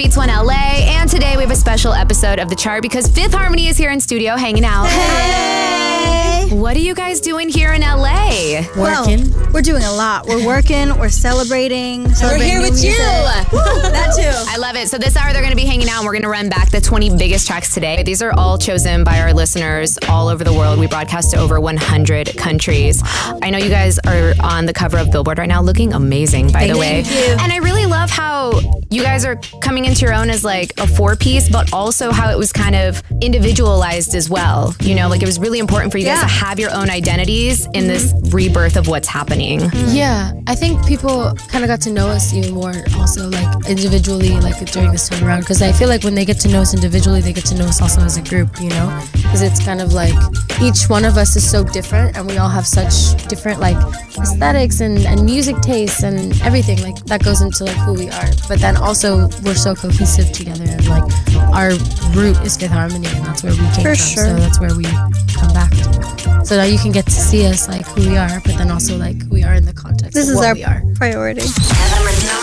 Beats One LA, and today we have a special episode of The Chart because Fifth Harmony is here in studio hanging out. Hey! What are you guys doing here in LA? Working. Well, we're doing a lot. We're working, we're celebrating. We're here with you. That too. I love it. So this hour they're going to be hanging out and we're going to run back the 20 biggest tracks today. These are all chosen by our listeners all over the world. We broadcast to over 100 countries. I know you guys are on the cover of Billboard right now looking amazing, by the way. Thank you. And I really love how you guys are coming into your own as like a four-piece, but also how it was kind of individualized as well. You know, like it was really important for you guys to have your own identities in this rebirth of what's happening. Yeah, I think people kind of got to know us even more also like individually like during this turnaround, because I feel like when they get to know us individually, they get to know us also as a group, you know, because it's kind of like each one of us is so different and we all have such different like aesthetics and music tastes and everything like that goes into like who we are. But then also we're so cohesive together and like our root is Fifth Harmony and that's where we came from. Sure. So that's where we come back to. So now you can get to see us like who we are, but then also like who we are in the context This of is what our we are. priority.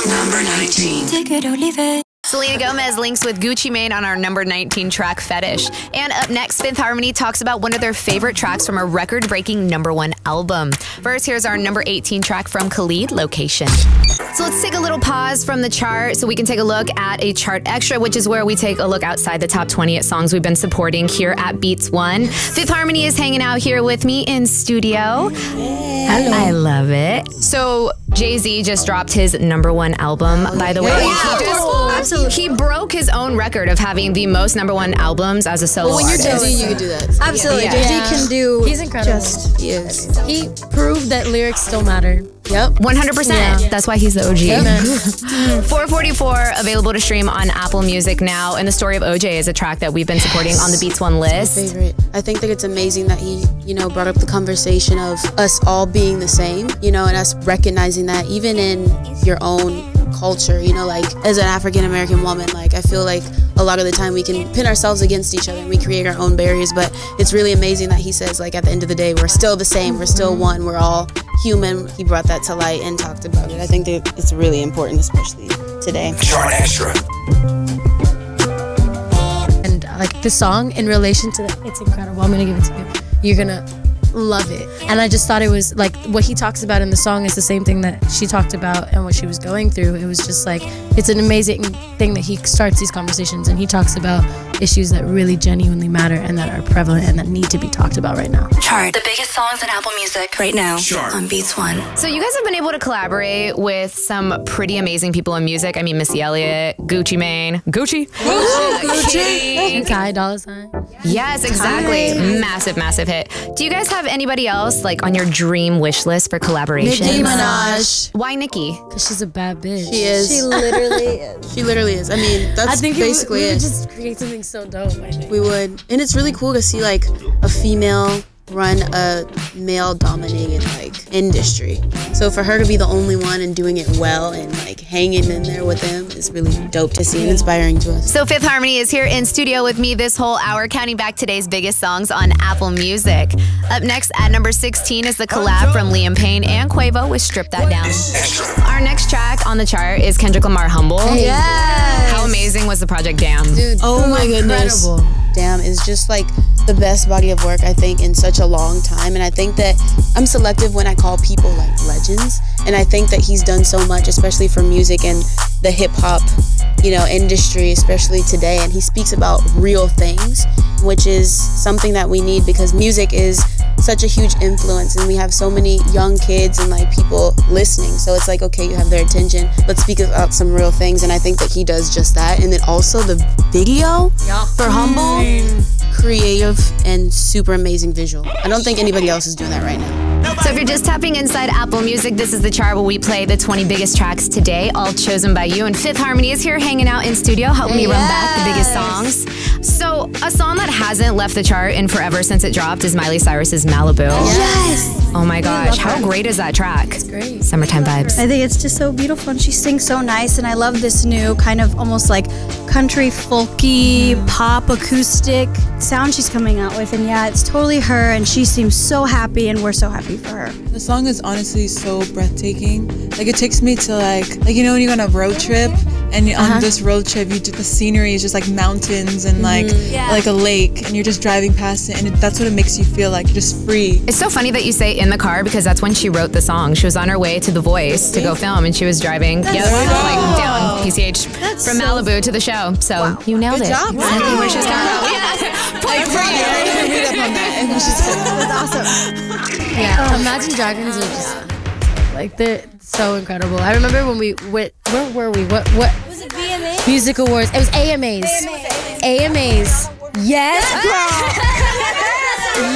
Number 19. Take it or leave it. Selena Gomez links with Gucci Mane on our number 19 track, Fetish. And up next, Fifth Harmony talks about one of their favorite tracks from a record-breaking #1 album. First, here's our number 18 track from Khalid, Location. So let's take a little pause from the chart so we can take a look at a chart extra, which is where we take a look outside the top 20 songs we've been supporting here at Beats One. Fifth Harmony is hanging out here with me in studio. Hello. I love it. So Jay-Z just dropped his #1 album, by the way. He broke his own record of having the most #1 albums as a solo artist. Jay-Z, you can do that. Absolutely. Yeah. Jay-Z can do. He's incredible. He is. He proved that lyrics still matter. Yep. 100%. Yeah. That's why he's the OG. Amen. 444 available to stream on Apple Music now. And The Story of OJ is a track that we've been supporting on the Beats One list. Favorite. I think that it's amazing that he, brought up the conversation of us all being the same, and us recognizing that even in your own culture, like as an African American woman, like I feel like a lot of the time we can pin ourselves against each other and we create our own barriers, but it's really amazing that he says like at the end of the day we're still the same, we're still one, we're all human. He brought that to light and talked about it. I think that it's really important, especially today. Chart Extra. And like the song in relation to that, it's incredible. I'm gonna give it to you. You're gonna love it. And I just thought it was like what he talks about in the song is the same thing that she talked about and what she was going through. It was just like, it's an amazing thing that he starts these conversations and he talks about issues that really genuinely matter and that are prevalent and that need to be talked about right now. Chart. The biggest songs in Apple Music right now Chart. on Beats One. So you guys have been able to collaborate with some pretty amazing people in music. I mean, Missy Elliott, Gucci Mane, Gucci. Ty Dolla $ign. Yes, exactly. Massive, massive hit. Do you guys have anybody else like on your dream wish list for collaboration? Nicki Minaj. Why Nicki? Because she's a bad bitch. She is. She literally is. She literally is. I mean, that's I think basically we it. would just create something so dope, I think. We would. And it's really cool to see like a female run a male dominated like industry. So for her to be the only one and doing it well and like hanging in there with them is really dope to see and inspiring to us. So Fifth Harmony is here in studio with me this whole hour, counting back today's biggest songs on Apple Music. Up next at number 16 is the collab from Liam Payne and Quavo with Strip That Down. Our next track on the chart is Kendrick Lamar, Humble. Yes. How amazing was the project Damn? Dude, Oh my goodness. incredible. Damn is just like the best body of work I think in such a long time, and I think that I'm selective when I call people like legends, and I think that he's done so much, especially for music and the hip-hop industry, especially today, and he speaks about real things, which is something that we need because music is such a huge influence and we have so many young kids and like people listening, so it's like, okay, you have their attention, let's speak about some real things, and I think that he does just that. And then also the video for Humble, creative and super amazing visual. I don't think anybody else is doing that right now. So if you're just tapping inside Apple Music, this is the chart where we play the 20 biggest tracks today, all chosen by you. And Fifth Harmony is here hanging out in studio, helping me run back the biggest songs. So a song that hasn't left the chart in forever since it dropped is Miley Cyrus's Malibu. Yes. Oh my gosh, how great is that track? It's great. Summertime vibes. I think it's just so beautiful and she sings so nice, and I love this new kind of almost like country folky pop acoustic sound she's coming out with, and yeah, it's totally her and she seems so happy and we're so happy for her. The song is honestly so breathtaking. Like it takes me to like when you go on a road trip and on this road trip, the scenery is just like mountains and like a lake, and you're just driving past it, and that's what it makes you feel like. You're just free. It's so funny that you say in the car, because that's when she wrote the song. She was on her way to The Voice to go film, and she was driving down PCH from Malibu to the show. So you nailed it. Good job. Exactly where she was coming from. Yeah. Point for you. Read up on that. That's awesome. Yeah, Imagine Dragons are just like they're so incredible. I remember when we went. Where were we? What Was it VMA? Music Awards? It was AMAs. AMAs. Yes, girl.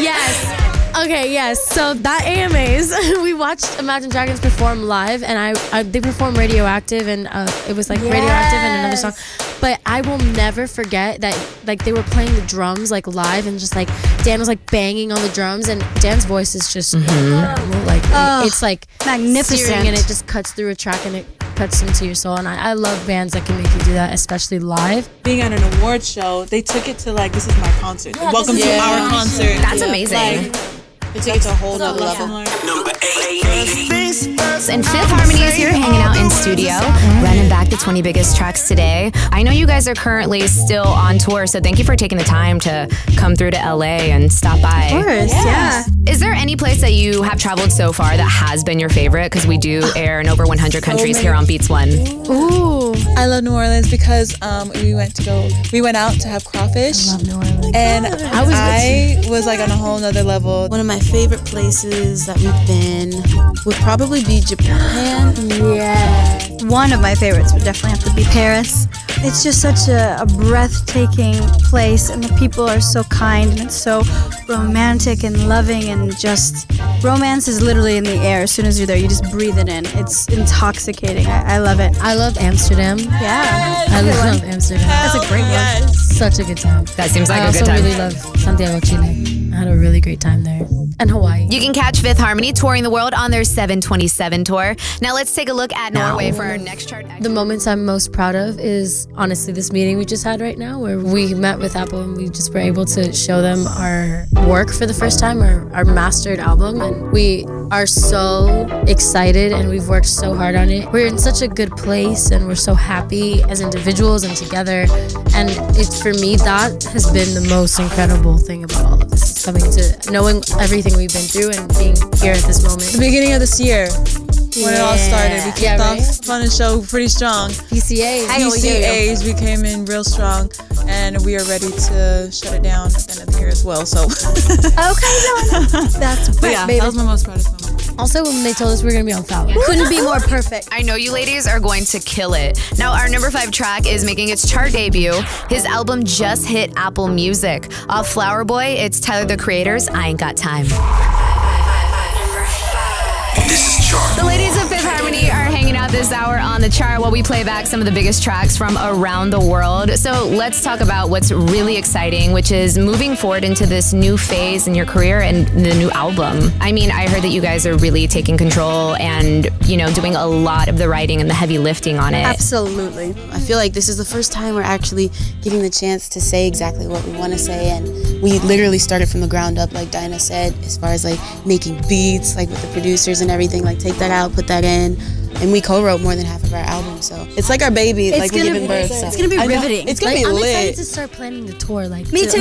Yes. Okay, yes. So that AMAs, we watched Imagine Dragons perform live, and they performed Radioactive, and it was like Radioactive and another song. But I will never forget that like they were playing the drums like live, and just like Dan was like banging on the drums, and Dan's voice is just incredible. Like it's like magnificent, searing, and it just cuts through a track, and it cuts into your soul. And I love bands that can make you do that, especially live. Being at an award show, they took it to like, this is my concert. Welcome to our concert. That's amazing. They take it to a whole nother level. Number 8. And Fifth Harmony is here hanging out in studio, running back the 20 biggest tracks today. I know you guys are currently still on tour, so thank you for taking the time to come through to LA and stop by. Of course, yeah. Is there any place that you have traveled so far that has been your favorite? Because we do air in over 100 countries here on Beats One. Ooh, I love New Orleans because we went out to have crawfish. I love New Orleans. And I was like on a whole nother level. One of my favorite places that we've been would probably be Japan. Yeah. One of my favorites would definitely have to be Paris. It's just such a breathtaking place, and the people are so kind, and it's so romantic and loving, and just romance is literally in the air. As soon as you're there, you just breathe it in. It's intoxicating. I love it. I love Amsterdam. Yeah. I love Amsterdam. That's a great one. Such a good time. That seems like I a good time. also really love Santiago, Chile. I had a really great time there. And Hawaii. You can catch Fifth Harmony touring the world on their 727 tour. Now let's take a look at Norway for our next chart. The moments I'm most proud of is honestly this meeting we just had right now, where we met with Apple and we just were able to show them our work for the first time, our mastered album, and we are so excited and we've worked so hard on it. We're in such a good place and we're so happy as individuals and together, and it's, for me, that has been the most incredible thing about all of this, coming to knowing everything we've been through and being here at this moment. The beginning of this year, when it all started, we kicked off Fun and Show pretty strong. PCAs, we came in real strong, and we are ready to shut it down at the end of the year as well. So That's but yeah, that was my most proudest moment. Also, when they told us we were gonna be on Foul. couldn't be more perfect. I know you ladies are going to kill it. Now, our number 5 track is making its chart debut. His album just hit Apple Music. Off Flower Boy, it's Tyler, the Creator's I Ain't Got Time. This is Chart. The ladies of Fifth Harmony are hanging out this hour on the chart while we play back some of the biggest tracks from around the world. So let's talk about what's really exciting, which is moving forward into this new phase in your career and the new album. I mean, I heard that you guys are really taking control and, you know, doing a lot of the writing and the heavy lifting on it. Absolutely. I feel like this is the first time we're actually getting the chance to say exactly what we want to say, and we literally started from the ground up, like Dinah said, as far as like making beats, like with the producers and everything, like take that out, put that in, and we co-wrote more than half of our album, so it's like our baby, like we're giving birth. So. It's gonna be riveting. It's gonna Like, be I'm lit. excited to start planning the tour. Like, Me too.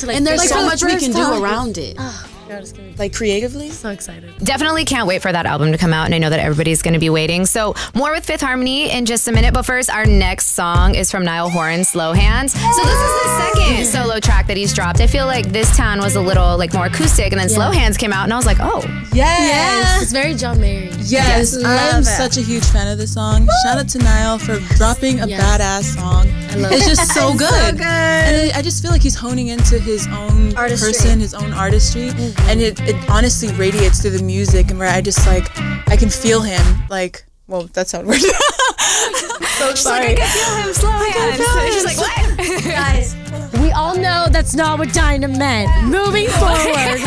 And there's Like, so for the much we first can time. do around it, God, it's gonna be like creatively. so excited. Definitely can't wait for that album to come out, and I know that everybody's going to be waiting. So more with Fifth Harmony in just a minute, but first, our next song is from Niall Horan, Slow Hands. So this is the second solo track that he's dropped. I feel like This Town was a little like more acoustic, and then Slow Hands came out, and I was like, oh. Yes. It's very John Mayer. Yes, I'm such a huge fan of this song. Shout out to Niall for dropping a badass song. I love It's it. just so good. And I just feel like he's honing into his own Artistry. person, his own artistry, and it honestly radiates through the music, and where I just like, I can feel him, like, well, that sounded weird. So sorry. I can feel him, Slow Hands. She's like, what? Guys, We all know that's not what Dinah meant. Moving forward,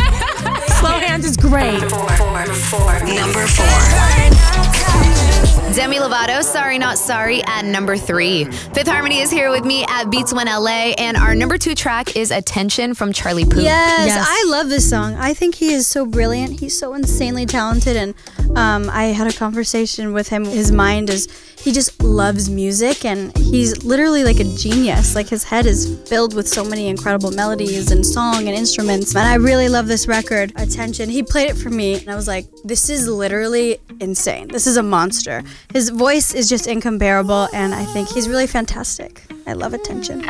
Slow Hands is great. Number 4. Demi Lovato, Sorry Not Sorry at number 3. Fifth Harmony is here with me at Beats One LA, and our number 2 track is Attention from Charlie Puth. Yes, I love this song. I think he is so brilliant. He's so insanely talented, and I had a conversation with him. His mind is, he just loves music, and he's literally like a genius. Like, his head is filled with so many incredible melodies and song and instruments, and I really love this record, Attention. He played it for me, and I was like, this is literally insane. This is a monster. His voice is just incomparable, and I think he's really fantastic. I love Attention.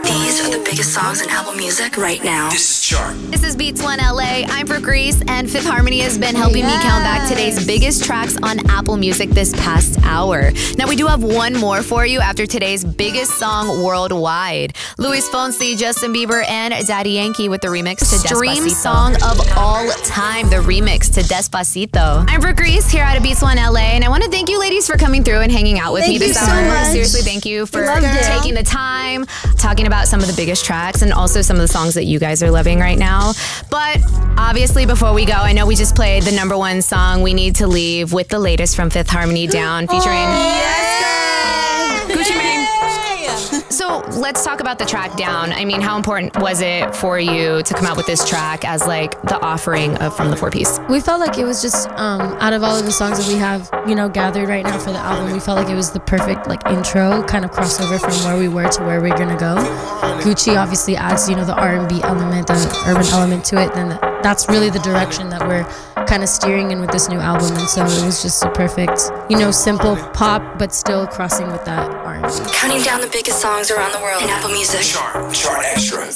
These are the biggest songs in Apple Music right now. This is Chart. This is Beats One LA. I'm Brooke Reese, and Fifth Harmony has been helping me count back today's biggest tracks on Apple Music this past hour. Now, we do have one more for you after today's biggest song worldwide. Luis Fonsi, Justin Bieber, and Daddy Yankee with the remix to Despacito. Stream song of all time, the remix to Despacito. I'm Brooke Reese here out of Beats One LA, and I want to thank you ladies for coming through and hanging out with me this hour. Thank you so much. Seriously, thank you for taking the time, talking about some of the biggest tracks and also some of the songs that you guys are loving right now. But obviously, before we go, I know we just played the number 1 song, We Need to Leave, with the latest from Fifth Harmony, Down, featuring Gucci Mane. So let's talk about the track Down. I mean, how important was it for you to come out with this track as like the offering from the 4-piece? We felt like it was just, out of all of the songs that we have, gathered right now for the album, we felt like it was the perfect like intro, kind of crossover from where we were to where we're gonna go. Gucci obviously adds, the R&B element, the urban element to it, then that's really the direction that we're kind of steering in with this new album. And so it was just a perfect, simple pop, but still crossing with that R&B. Counting down the biggest songs around the world in Apple Music. Chart Extra.